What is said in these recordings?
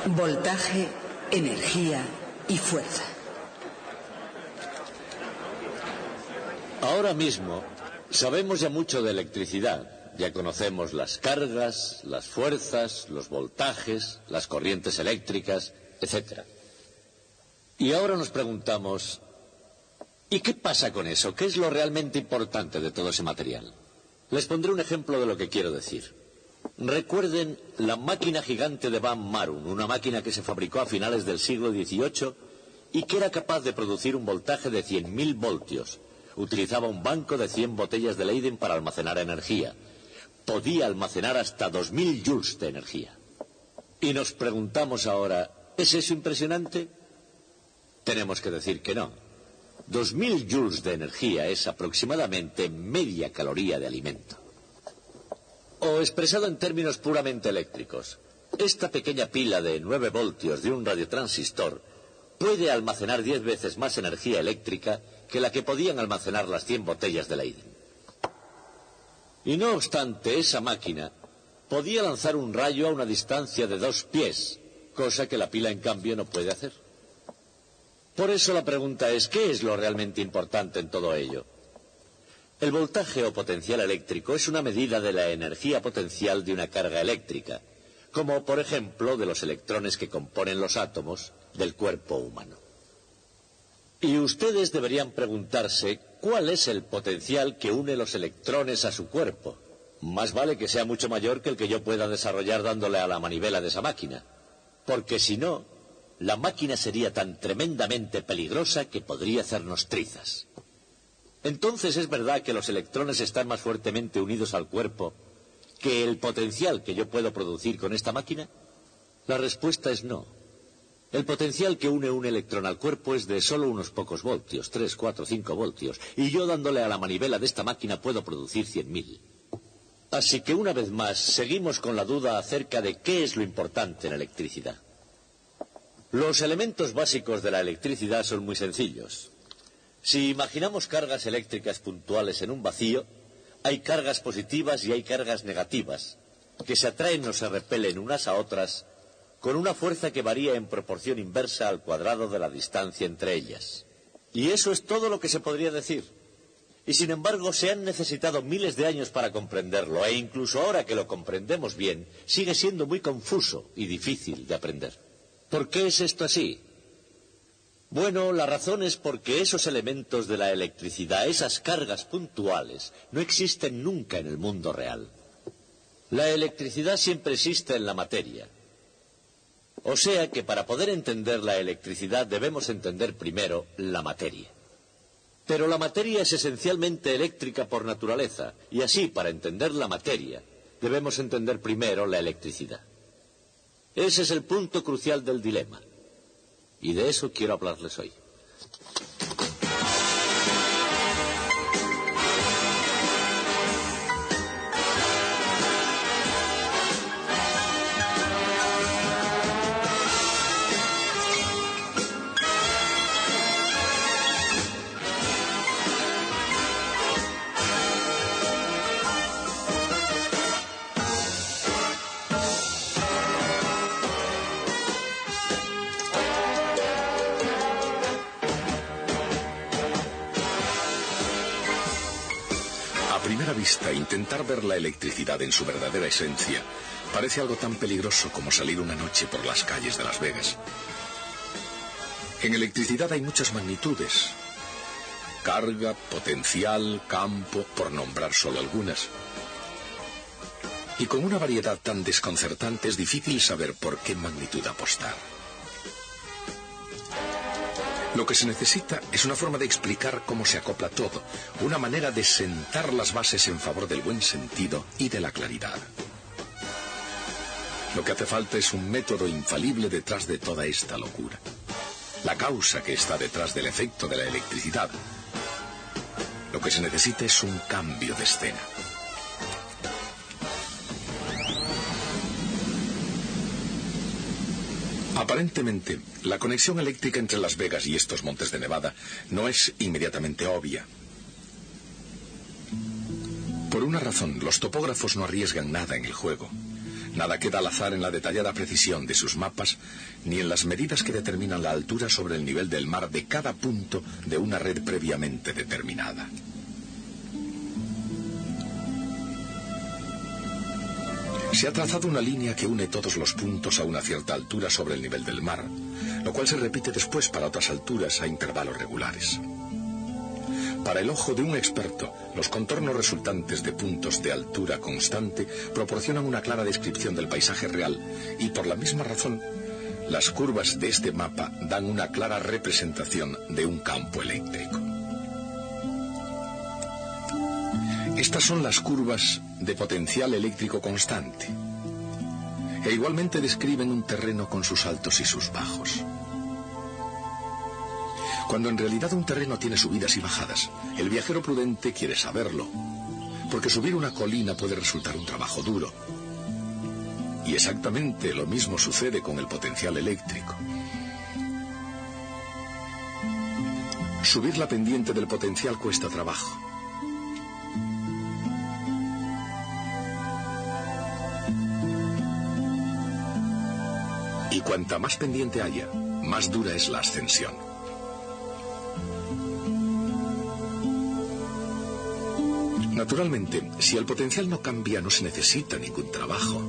Voltaje, energía y fuerza. Ahora mismo sabemos ya mucho de electricidad. Ya conocemos las cargas, las fuerzas, los voltajes, las corrientes eléctricas, etc. Y ahora nos preguntamos, ¿y qué pasa con eso? ¿Qué es lo realmente importante de todo ese material? Les pondré un ejemplo de lo que quiero decir. Recuerden la máquina gigante de Van Marum, una máquina que se fabricó a finales del siglo XVIII y que era capaz de producir un voltaje de 100.000 voltios. Utilizaba un banco de 100 botellas de Leyden para almacenar energía. Podía almacenar hasta 2.000 joules de energía. Y nos preguntamos ahora, ¿es eso impresionante? Tenemos que decir que no. 2.000 joules de energía es aproximadamente media caloría de alimento. O expresado en términos puramente eléctricos, esta pequeña pila de 9 voltios de un radiotransistor puede almacenar 10 veces más energía eléctrica que la que podían almacenar las 100 botellas de Leyden. Y no obstante, esa máquina podía lanzar un rayo a una distancia de 2 pies, cosa que la pila en cambio no puede hacer. Por eso la pregunta es, ¿qué es lo realmente importante en todo ello? El voltaje o potencial eléctrico es una medida de la energía potencial de una carga eléctrica, como por ejemplo de los electrones que componen los átomos del cuerpo humano. Y ustedes deberían preguntarse, ¿cuál es el potencial que une los electrones a su cuerpo? Más vale que sea mucho mayor que el que yo pueda desarrollar dándole a la manivela de esa máquina, porque si no, la máquina sería tan tremendamente peligrosa que podría hacernos trizas. Entonces, ¿es verdad que los electrones están más fuertemente unidos al cuerpo que el potencial que yo puedo producir con esta máquina? La respuesta es no. El potencial que une un electrón al cuerpo es de solo unos pocos voltios, 3, 4, 5 voltios, y yo dándole a la manivela de esta máquina puedo producir 100.000. Así que una vez más, seguimos con la duda acerca de qué es lo importante en la electricidad. Los elementos básicos de la electricidad son muy sencillos. Si imaginamos cargas eléctricas puntuales en un vacío, hay cargas positivas y hay cargas negativas, que se atraen o se repelen unas a otras con una fuerza que varía en proporción inversa al cuadrado de la distancia entre ellas. Y eso es todo lo que se podría decir. Y sin embargo se han necesitado miles de años para comprenderlo, e incluso ahora que lo comprendemos bien, sigue siendo muy confuso y difícil de aprender. ¿Por qué es esto así? Bueno, la razón es porque esos elementos de la electricidad, esas cargas puntuales, no existen nunca en el mundo real. La electricidad siempre existe en la materia. O sea que para poder entender la electricidad debemos entender primero la materia. Pero la materia es esencialmente eléctrica por naturaleza, y así, para entender la materia, debemos entender primero la electricidad. Ese es el punto crucial del dilema. Y de eso quiero hablarles hoy. Intentar ver la electricidad en su verdadera esencia parece algo tan peligroso como salir una noche por las calles de Las Vegas. En electricidad hay muchas magnitudes: carga, potencial, campo, por nombrar solo algunas. Y con una variedad tan desconcertante es difícil saber por qué magnitud apostar. Lo que se necesita es una forma de explicar cómo se acopla todo, una manera de sentar las bases en favor del buen sentido y de la claridad. Lo que hace falta es un método infalible detrás de toda esta locura. La causa que está detrás del efecto de la electricidad. Lo que se necesita es un cambio de escena. Aparentemente, la conexión eléctrica entre Las Vegas y estos montes de Nevada no es inmediatamente obvia. Por una razón, los topógrafos no arriesgan nada en el juego. Nada queda al azar en la detallada precisión de sus mapas, ni en las medidas que determinan la altura sobre el nivel del mar de cada punto de una red previamente determinada. Se ha trazado una línea que une todos los puntos a una cierta altura sobre el nivel del mar, lo cual se repite después para otras alturas a intervalos regulares. Para el ojo de un experto, los contornos resultantes de puntos de altura constante proporcionan una clara descripción del paisaje real y, por la misma razón, las curvas de este mapa dan una clara representación de un campo eléctrico. Estas son las curvas de potencial eléctrico constante, e igualmente describen un terreno con sus altos y sus bajos. Cuando en realidad un terreno tiene subidas y bajadas, el viajero prudente quiere saberlo, porque subir una colina puede resultar un trabajo duro. Y exactamente lo mismo sucede con el potencial eléctrico. Subir la pendiente del potencial cuesta trabajo. Y cuanta más pendiente haya, más dura es la ascensión. Naturalmente, si el potencial no cambia, no se necesita ningún trabajo.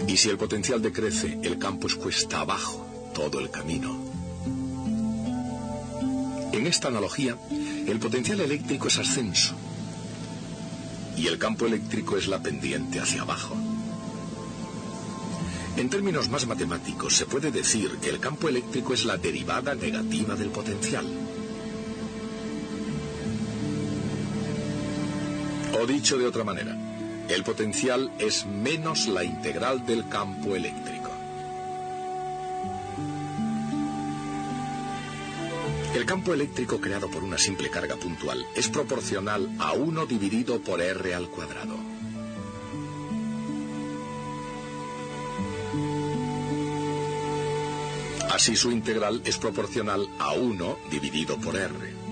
Y si el potencial decrece, el campo es cuesta abajo todo el camino. En esta analogía, el potencial eléctrico es ascenso y el campo eléctrico es la pendiente hacia abajo. En términos más matemáticos, se puede decir que el campo eléctrico es la derivada negativa del potencial. O dicho de otra manera, el potencial es menos la integral del campo eléctrico. El campo eléctrico creado por una simple carga puntual es proporcional a 1 dividido por R al cuadrado. Así su integral es proporcional a 1 dividido por R.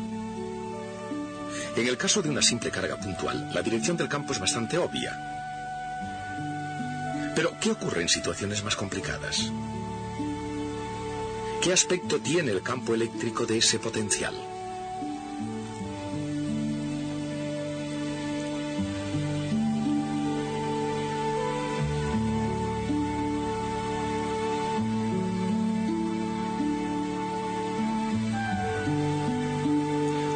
En el caso de una simple carga puntual, la dirección del campo es bastante obvia. Pero, ¿qué ocurre en situaciones más complicadas? ¿Qué aspecto tiene el campo eléctrico de ese potencial?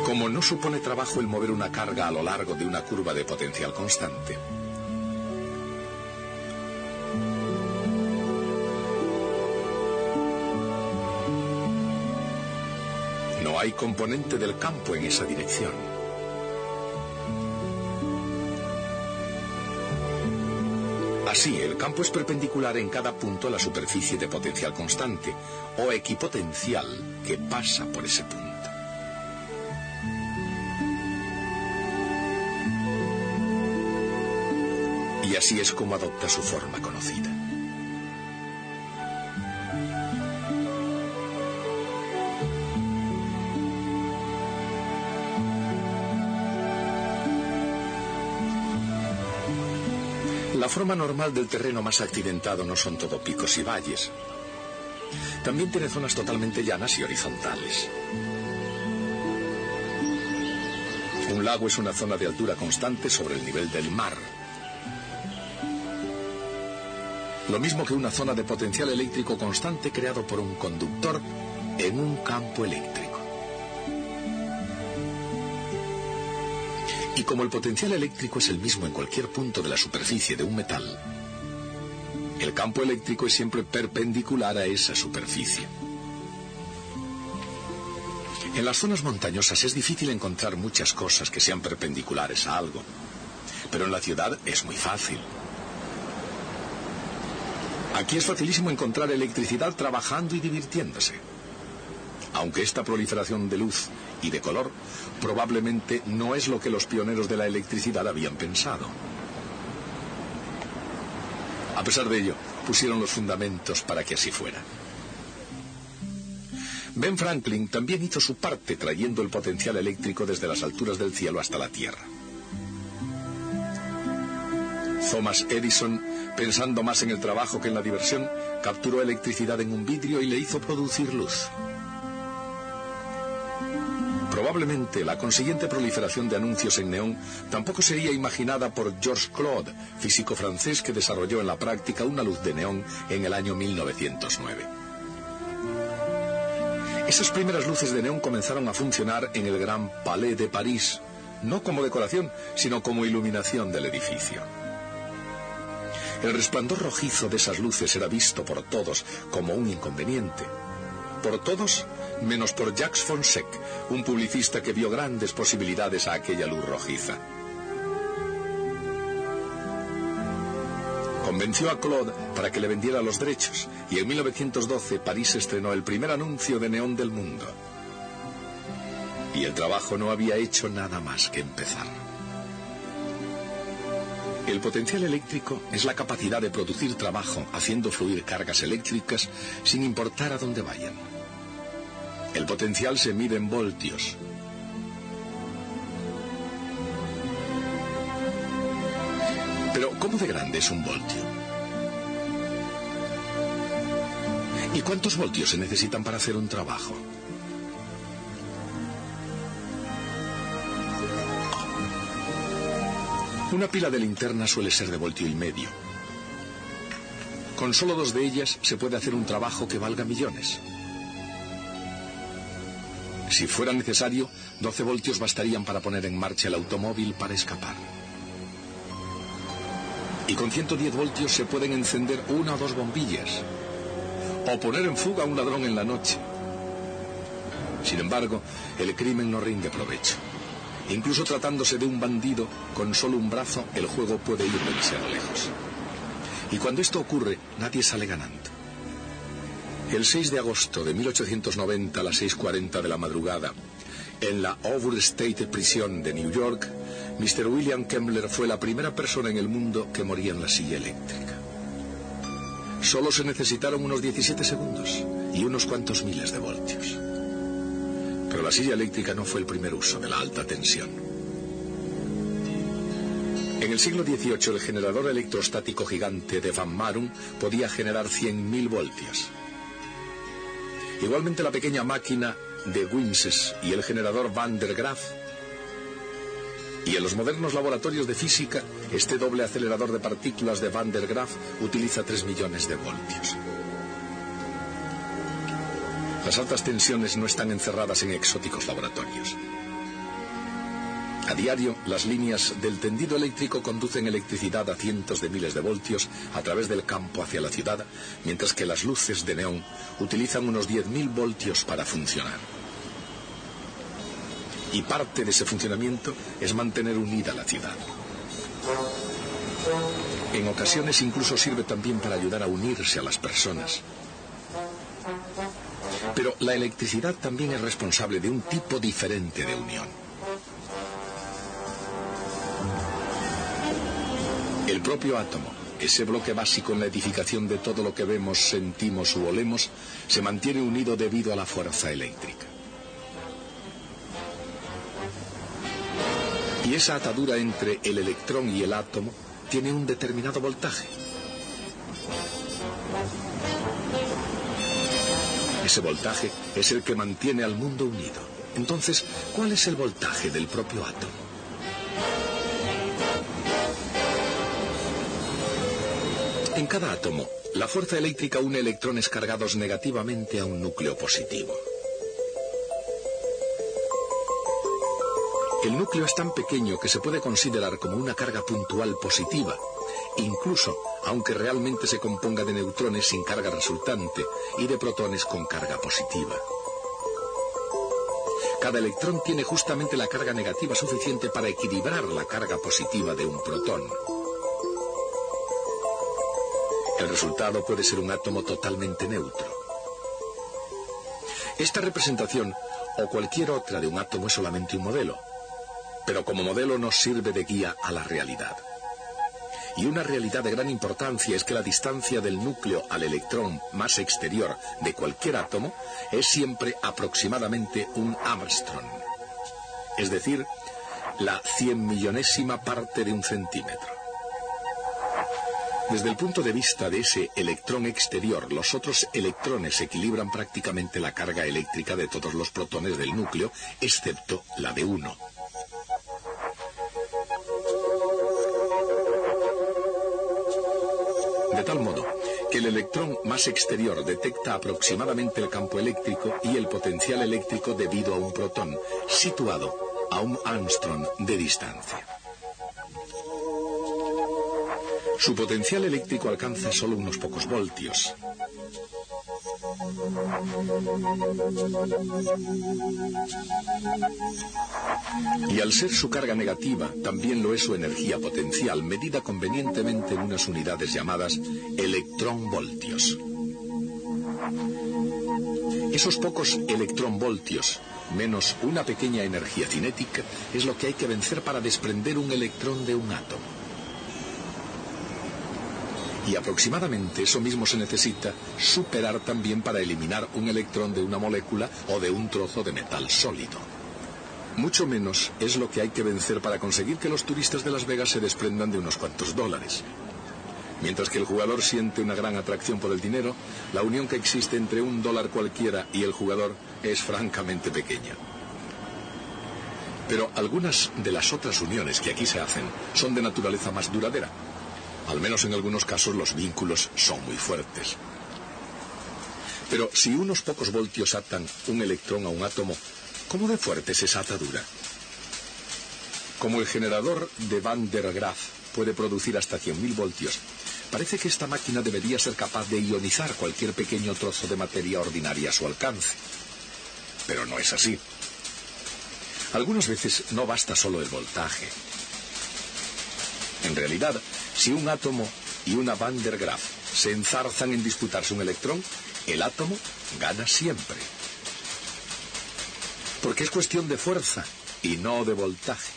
Como no supone trabajo el mover una carga a lo largo de una curva de potencial constante, no hay componente del campo en esa dirección. Así, el campo es perpendicular en cada punto a la superficie de potencial constante o equipotencial que pasa por ese punto. Y así es como adopta su forma conocida. La forma normal del terreno más accidentado no son todo picos y valles. También tiene zonas totalmente llanas y horizontales. Un lago es una zona de altura constante sobre el nivel del mar. Lo mismo que una zona de potencial eléctrico constante creado por un conductor en un campo eléctrico. Y como el potencial eléctrico es el mismo en cualquier punto de la superficie de un metal, el campo eléctrico es siempre perpendicular a esa superficie. En las zonas montañosas es difícil encontrar muchas cosas que sean perpendiculares a algo, pero en la ciudad es muy fácil. Aquí es facilísimo encontrar electricidad trabajando y divirtiéndose. Aunque esta proliferación de luz y de color probablemente no es lo que los pioneros de la electricidad habían pensado. A pesar de ello, pusieron los fundamentos para que así fuera. Ben Franklin también hizo su parte trayendo el potencial eléctrico desde las alturas del cielo hasta la Tierra. Thomas Edison, pensando más en el trabajo que en la diversión, capturó electricidad en un vidrio y le hizo producir luz. Probablemente la consiguiente proliferación de anuncios en neón tampoco sería imaginada por Georges Claude, físico francés que desarrolló en la práctica una luz de neón en el año 1909. Esas primeras luces de neón comenzaron a funcionar en el Gran Palais de París, no como decoración, sino como iluminación del edificio. El resplandor rojizo de esas luces era visto por todos como un inconveniente. Por todos, menos por Jacques Fonseca, un publicista que vio grandes posibilidades a aquella luz rojiza. Convenció a Claude para que le vendiera los derechos, y en 1912 París estrenó el primer anuncio de neón del mundo. Y el trabajo no había hecho nada más que empezar. El potencial eléctrico es la capacidad de producir trabajo haciendo fluir cargas eléctricas sin importar a dónde vayan. El potencial se mide en voltios. Pero, ¿cómo de grande es un voltio? ¿Y cuántos voltios se necesitan para hacer un trabajo? Una pila de linternas suele ser de voltio y medio. Con solo 2 de ellas se puede hacer un trabajo que valga millones. Si fuera necesario, 12 voltios bastarían para poner en marcha el automóvil para escapar. Y con 110 voltios se pueden encender 1 o 2 bombillas, o poner en fuga a un ladrón en la noche. Sin embargo, el crimen no rinde provecho. Incluso tratándose de un bandido, con solo un brazo, el juego puede ir demasiado lejos. Y cuando esto ocurre, nadie sale ganando. El 6 de agosto de 1890 a las 6:40 de la madrugada, en la Overstate Prison de New York, Mr. William Kemmler fue la primera persona en el mundo que moría en la silla eléctrica. Solo se necesitaron unos 17 segundos y unos cuantos miles de voltios. Pero la silla eléctrica no fue el primer uso de la alta tensión. En el siglo XVIII, el generador electrostático gigante de Van Marum podía generar 100.000 voltios. Igualmente la pequeña máquina de Winses y el generador Van der Graaf. Y en los modernos laboratorios de física, este doble acelerador de partículas de Van der Graaf utiliza 3 millones de voltios. Las altas tensiones no están encerradas en exóticos laboratorios. A diario, las líneas del tendido eléctrico conducen electricidad a cientos de miles de voltios a través del campo hacia la ciudad, mientras que las luces de neón utilizan unos 10.000 voltios para funcionar. Y parte de ese funcionamiento es mantener unida la ciudad. En ocasiones incluso sirve también para ayudar a unirse a las personas. Pero la electricidad también es responsable de un tipo diferente de unión. El propio átomo, ese bloque básico en la edificación de todo lo que vemos, sentimos u olemos, se mantiene unido debido a la fuerza eléctrica. Y esa atadura entre el electrón y el átomo tiene un determinado voltaje. Ese voltaje es el que mantiene al mundo unido. Entonces, ¿cuál es el voltaje del propio átomo? En cada átomo, la fuerza eléctrica une electrones cargados negativamente a un núcleo positivo. El núcleo es tan pequeño que se puede considerar como una carga puntual positiva, incluso aunque realmente se componga de neutrones sin carga resultante y de protones con carga positiva. Cada electrón tiene justamente la carga negativa suficiente para equilibrar la carga positiva de un protón. El resultado puede ser un átomo totalmente neutro. Esta representación, o cualquier otra de un átomo, es solamente un modelo, pero como modelo nos sirve de guía a la realidad. Y una realidad de gran importancia es que la distancia del núcleo al electrón más exterior de cualquier átomo es siempre aproximadamente un Armstrong, es decir, la 100.000.000ª parte de un centímetro. Desde el punto de vista de ese electrón exterior, los otros electrones equilibran prácticamente la carga eléctrica de todos los protones del núcleo, excepto la de uno. De tal modo que el electrón más exterior detecta aproximadamente el campo eléctrico y el potencial eléctrico debido a un protón, situado a un Armstrong de distancia. Su potencial eléctrico alcanza solo unos pocos voltios. Y al ser su carga negativa, también lo es su energía potencial, medida convenientemente en unas unidades llamadas electronvoltios. Esos pocos electronvoltios, menos una pequeña energía cinética, es lo que hay que vencer para desprender un electrón de un átomo. Y aproximadamente eso mismo se necesita superar también para eliminar un electrón de una molécula o de un trozo de metal sólido. Mucho menos es lo que hay que vencer para conseguir que los turistas de Las Vegas se desprendan de unos cuantos dólares. Mientras que el jugador siente una gran atracción por el dinero, la unión que existe entre un dólar cualquiera y el jugador es francamente pequeña. Pero algunas de las otras uniones que aquí se hacen son de naturaleza más duradera. Al menos en algunos casos los vínculos son muy fuertes. Pero si unos pocos voltios atan un electrón a un átomo, ¿cómo de fuerte es esa atadura? Como el generador de Van der Graaf puede producir hasta 100.000 voltios, parece que esta máquina debería ser capaz de ionizar cualquier pequeño trozo de materia ordinaria a su alcance. Pero no es así. Algunas veces no basta solo el voltaje. En realidad, si un átomo y una Van der Graaf se enzarzan en disputarse un electrón, el átomo gana siempre. Porque es cuestión de fuerza y no de voltaje.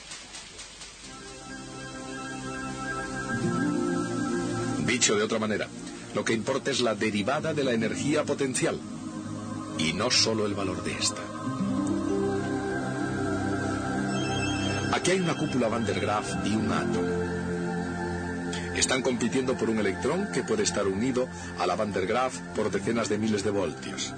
Dicho de otra manera, lo que importa es la derivada de la energía potencial y no solo el valor de esta. Aquí hay una cúpula Van der Graaf y un átomo. Están compitiendo por un electrón que puede estar unido a la Van der Graaf por decenas de miles de voltios.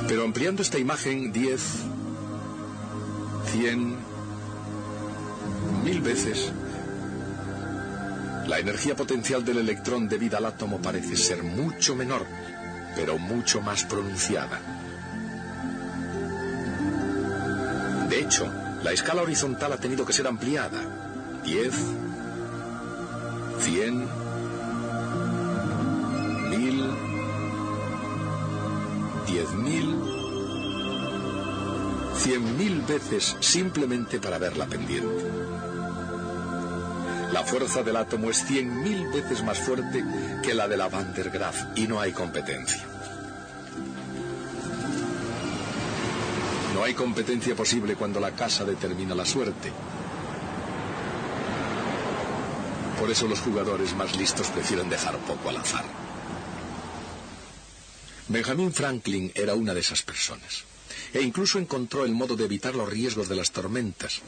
Pero ampliando esta imagen 10, 100, 1000 veces, la energía potencial del electrón debida al átomo parece ser mucho menor, pero mucho más pronunciada. De hecho, la escala horizontal ha tenido que ser ampliada. 10, 100, 1000, 10.000, 100.000 veces simplemente para ver la pendiente. La fuerza del átomo es 100.000 veces más fuerte que la de la Van der Graaf y no hay competencia. No hay competencia posible cuando la casa determina la suerte. Por eso los jugadores más listos prefieren dejar poco al azar. Benjamin Franklin era una de esas personas. E incluso encontró el modo de evitar los riesgos de las tormentas.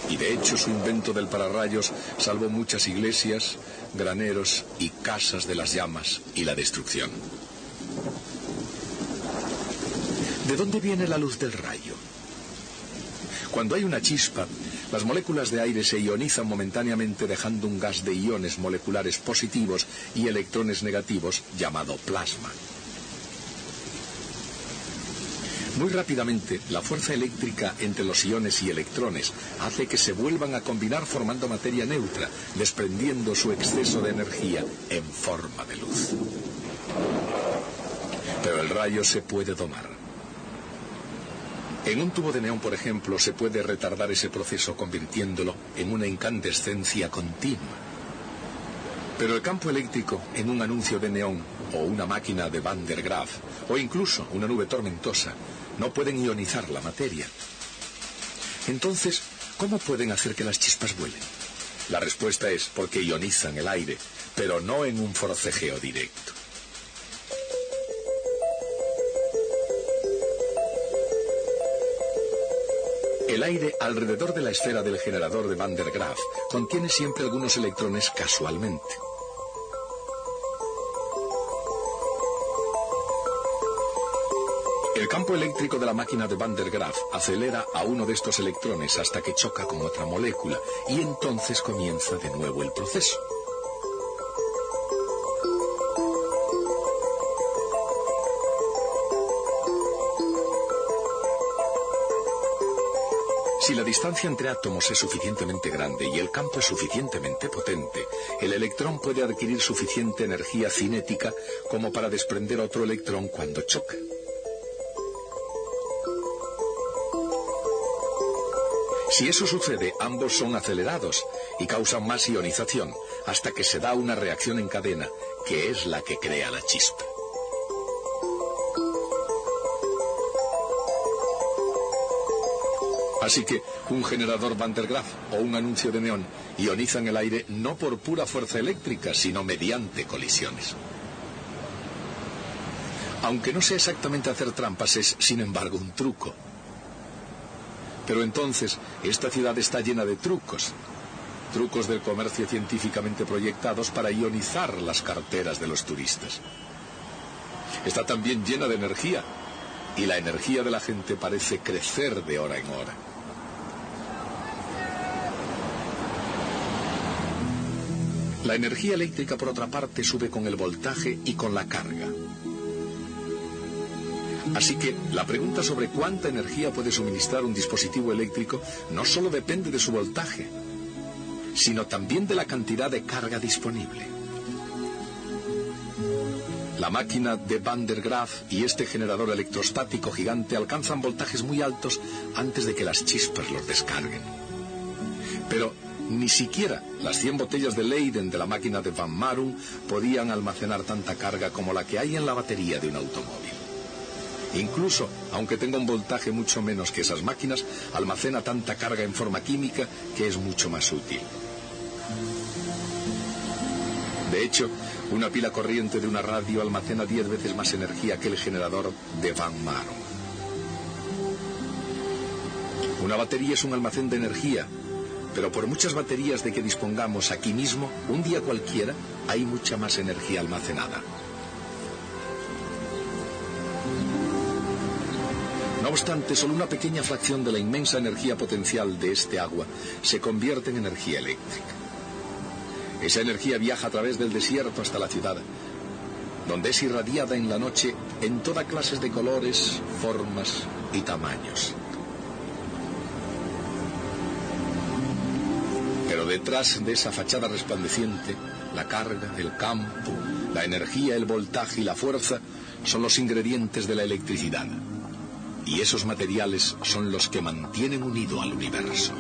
Y de hecho su invento del pararrayos salvó muchas iglesias, graneros y casas de las llamas y la destrucción. ¿De dónde viene la luz del rayo? Cuando hay una chispa, las moléculas de aire se ionizan momentáneamente dejando un gas de iones moleculares positivos y electrones negativos llamado plasma. Muy rápidamente, la fuerza eléctrica entre los iones y electrones hace que se vuelvan a combinar formando materia neutra, desprendiendo su exceso de energía en forma de luz. Pero el rayo se puede domar. En un tubo de neón, por ejemplo, se puede retardar ese proceso convirtiéndolo en una incandescencia continua. Pero el campo eléctrico en un anuncio de neón, o una máquina de Van der Graaf, o incluso una nube tormentosa, no pueden ionizar la materia. Entonces, ¿cómo pueden hacer que las chispas vuelen? La respuesta es porque ionizan el aire, pero no en un forcejeo directo. El aire alrededor de la esfera del generador de Van der Graaf contiene siempre algunos electrones casualmente. El campo eléctrico de la máquina de Van der Graaf acelera a uno de estos electrones hasta que choca con otra molécula y entonces comienza de nuevo el proceso. Si la distancia entre átomos es suficientemente grande y el campo es suficientemente potente, el electrón puede adquirir suficiente energía cinética como para desprender otro electrón cuando choca. Si eso sucede, ambos son acelerados y causan más ionización, hasta que se da una reacción en cadena, que es la que crea la chispa. Así que un generador Van der Graaf o un anuncio de neón ionizan el aire no por pura fuerza eléctrica, sino mediante colisiones. Aunque no sea exactamente hacer trampas, es, sin embargo, un truco. Pero entonces, esta ciudad está llena de trucos. Trucos del comercio científicamente proyectados para ionizar las carteras de los turistas. Está también llena de energía, y la energía de la gente parece crecer de hora en hora. La energía eléctrica, por otra parte, sube con el voltaje y con la carga. Así que la pregunta sobre cuánta energía puede suministrar un dispositivo eléctrico no solo depende de su voltaje, sino también de la cantidad de carga disponible. La máquina de Van der Graaf y este generador electrostático gigante alcanzan voltajes muy altos antes de que las chispas los descarguen. Pero ni siquiera las 100 botellas de Leyden de la máquina de Van Marum podían almacenar tanta carga como la que hay en la batería de un automóvil. Incluso, aunque tenga un voltaje mucho menos que esas máquinas, almacena tanta carga en forma química que es mucho más útil. De hecho, una pila corriente de una radio almacena 10 veces más energía que el generador de Van Marum. Una batería es un almacén de energía, pero por muchas baterías de que dispongamos aquí mismo, un día cualquiera, hay mucha más energía almacenada. No obstante, solo una pequeña fracción de la inmensa energía potencial de este agua se convierte en energía eléctrica. Esa energía viaja a través del desierto hasta la ciudad, donde es irradiada en la noche en toda clase de colores, formas y tamaños. Pero detrás de esa fachada resplandeciente, la carga, el campo, la energía, el voltaje y la fuerza son los ingredientes de la electricidad. Y esos materiales son los que mantienen unido al universo.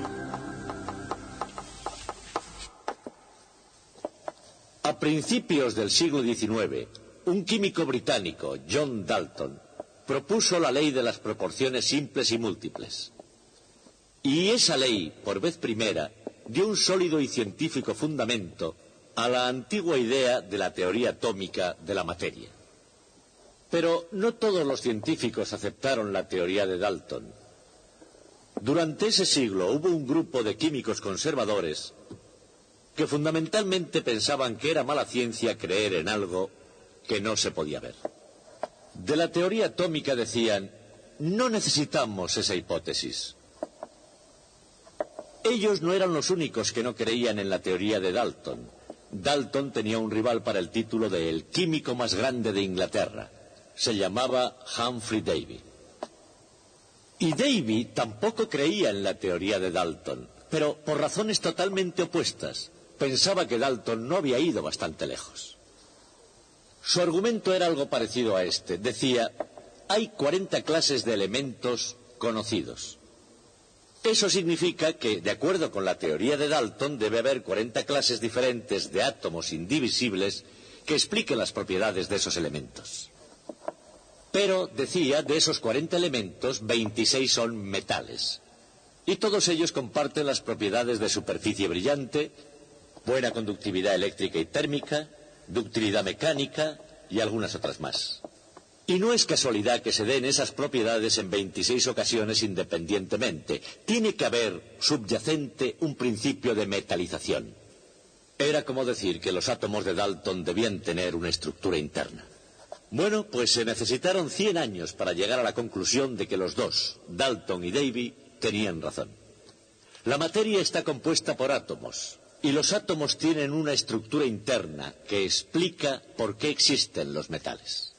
A principios del siglo XIX, un químico británico, John Dalton, propuso la ley de las proporciones simples y múltiples. Y esa ley, por vez primera, dio un sólido y científico fundamento a la antigua idea de la teoría atómica de la materia. Pero no todos los científicos aceptaron la teoría de Dalton. Durante ese siglo hubo un grupo de químicos conservadores que fundamentalmente pensaban que era mala ciencia creer en algo que no se podía ver. De la teoría atómica decían, no necesitamos esa hipótesis. Ellos no eran los únicos que no creían en la teoría de Dalton. Dalton tenía un rival para el título de el químico más grande de Inglaterra. Se llamaba Humphrey Davy. Y Davy tampoco creía en la teoría de Dalton, pero por razones totalmente opuestas. Pensaba que Dalton no había ido bastante lejos. Su argumento era algo parecido a este. Decía, hay 40 clases de elementos conocidos. Eso significa que, de acuerdo con la teoría de Dalton, debe haber 40 clases diferentes de átomos indivisibles que expliquen las propiedades de esos elementos. Pero, decía, de esos 40 elementos, 26 son metales. Y todos ellos comparten las propiedades de superficie brillante, buena conductividad eléctrica y térmica, ductilidad mecánica y algunas otras más. Y no es casualidad que se den esas propiedades en 26 ocasiones independientemente. Tiene que haber subyacente un principio de metalización. Era como decir que los átomos de Dalton debían tener una estructura interna. Bueno, pues se necesitaron 100 años para llegar a la conclusión de que los dos, Dalton y Davy, tenían razón. La materia está compuesta por átomos, y los átomos tienen una estructura interna que explica por qué existen los metales.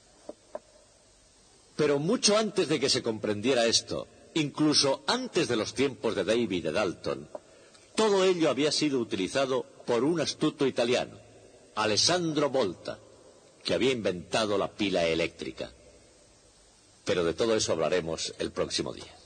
Pero mucho antes de que se comprendiera esto, incluso antes de los tiempos de Davy y de Dalton, todo ello había sido utilizado por un astuto italiano, Alessandro Volta, que había inventado la pila eléctrica. Pero de todo eso hablaremos el próximo día.